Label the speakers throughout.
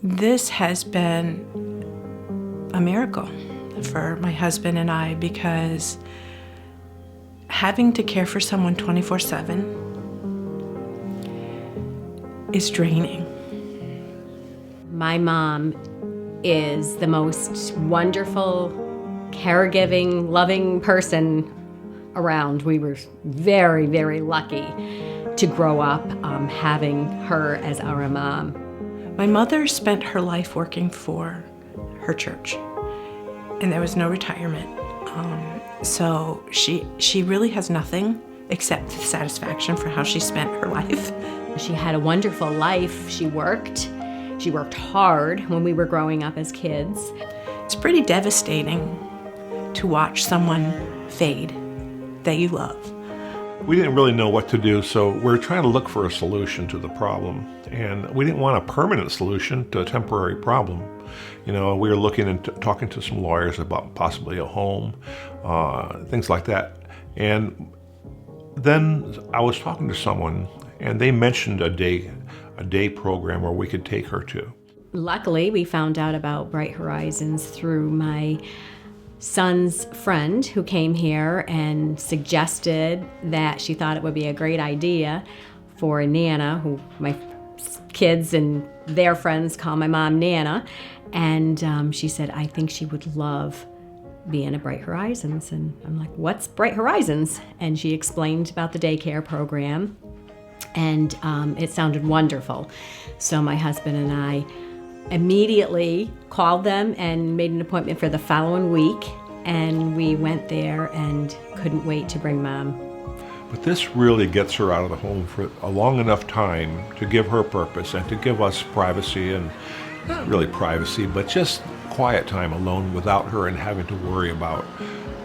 Speaker 1: This has been a miracle for my husband and I, because having to care for someone 24/7 is draining.
Speaker 2: My mom is the most wonderful, caregiving, loving person around. We were very, very lucky to grow up having her as our mom.
Speaker 1: My mother spent her life working for her church, and there was no retirement. So she really has nothing except satisfaction for how she spent her life.
Speaker 2: She had a wonderful life. She worked hard when we were growing up as kids.
Speaker 1: It's pretty devastating to watch someone fade that you love.
Speaker 3: We didn't really know what to do, so we were trying to look for a solution to the problem. And we didn't want a permanent solution to a temporary problem. You know, we were looking and talking to some lawyers about possibly a home, things like that. And then I was talking to someone, and they mentioned a day program where we could take her to.
Speaker 2: Luckily, we found out about Bright Horizons through my son's friend who came here and suggested that she thought it would be a great idea for a Nana, who my kids and their friends call my mom Nana, and she said, I think she would love being at Bright Horizons. And I'm like, what's Bright Horizons? And she explained about the daycare program, and it sounded wonderful. So my husband and I immediately called them and made an appointment for the following week, and we went there and couldn't wait to bring Mom.
Speaker 3: But this really gets her out of the home for a long enough time to give her purpose and to give us privacy, and not really privacy, but just quiet time alone without her and having to worry about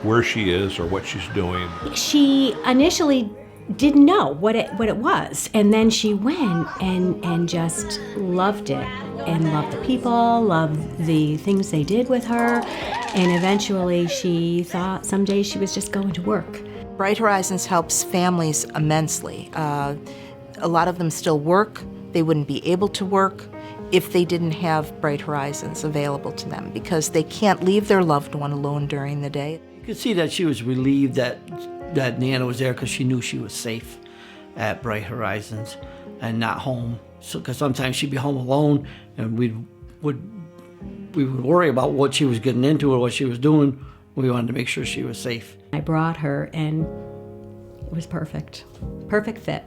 Speaker 3: where she is or what she's doing.
Speaker 2: She initially didn't know what it was, and then she went and just loved it, and loved the people, loved the things they did with her, and eventually she thought someday she was just going to work.
Speaker 4: Bright Horizons helps families immensely. A lot of them still work. They wouldn't be able to work if they didn't have Bright Horizons available to them, because they can't leave their loved one alone during the day.
Speaker 5: You could see that she was relieved that Nana was there, because she knew she was safe at Bright Horizons and not home. So, because sometimes she'd be home alone, and we would worry about what she was getting into or what she was doing. We wanted to make sure she was safe.
Speaker 2: I brought her, and it was perfect. Perfect fit.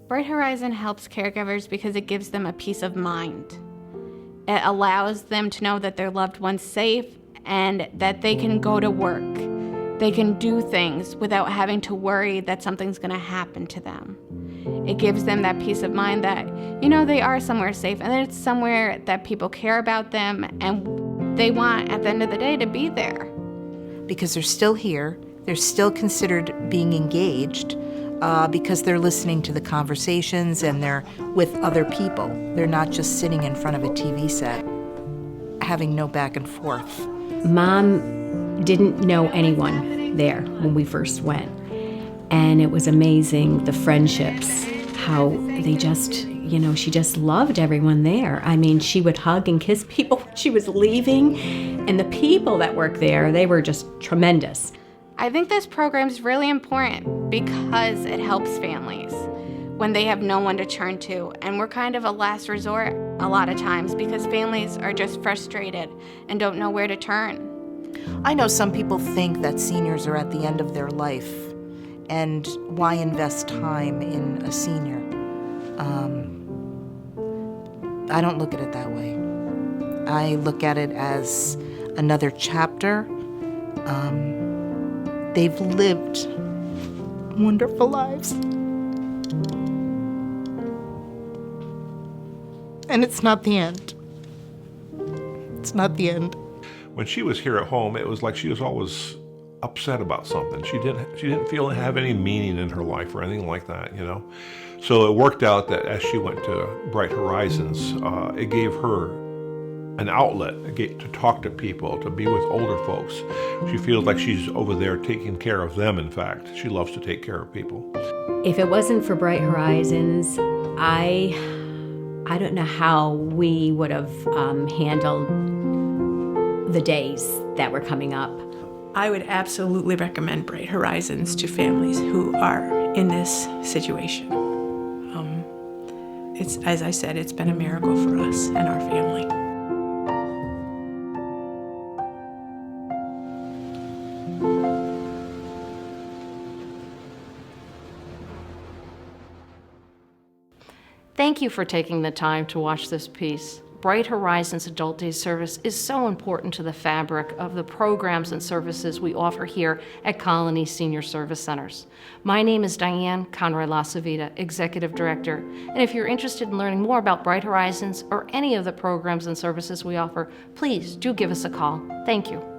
Speaker 6: Bright Horizon helps caregivers because it gives them a peace of mind. It allows them to know that their loved one's safe and that they can go to work. They can do things without having to worry that something's going to happen to them. It gives them that peace of mind that, you know, they are somewhere safe, and it's somewhere that people care about them and they want, at the end of the day, to be there.
Speaker 4: Because they're still here, they're still considered being engaged, because they're listening to the conversations and they're with other people. They're not just sitting in front of a TV set, having no back and forth.
Speaker 2: Mom didn't know anyone there when we first went, and it was amazing, the friendships, how they just, she just loved everyone there. I mean, she would hug and kiss people when she was leaving, and the people that worked there, they were just tremendous.
Speaker 6: I think this program is really important because it helps families when they have no one to turn to, and we're kind of a last resort a lot of times because families are just frustrated and don't know where to turn.
Speaker 4: I know some people think that seniors are at the end of their life, and why invest time in a senior? I don't look at it that way. I look at it as another chapter. They've lived wonderful lives. And it's not the end. It's not the end.
Speaker 3: When she was here at home, it was like she was always upset about something. She didn't feel to have any meaning in her life or anything like that, So it worked out that as she went to Bright Horizons, it gave her an outlet to talk to people, to be with older folks. She feels like she's over there taking care of them, in fact. She loves to take care of people.
Speaker 2: If it wasn't for Bright Horizons, I don't know how we would have handled the days that were coming up.
Speaker 1: I would absolutely recommend Bright Horizons to families who are in this situation. It's, as I said, it's been a miracle for us and our family.
Speaker 7: Thank you for taking the time to watch this piece. Bright Horizons Adult Day Service is so important to the fabric of the programs and services we offer here at Colonie Senior Service Centers. My name is Diane Conroy-Lasavita, Executive Director, and if you're interested in learning more about Bright Horizons or any of the programs and services we offer, please do give us a call. Thank you.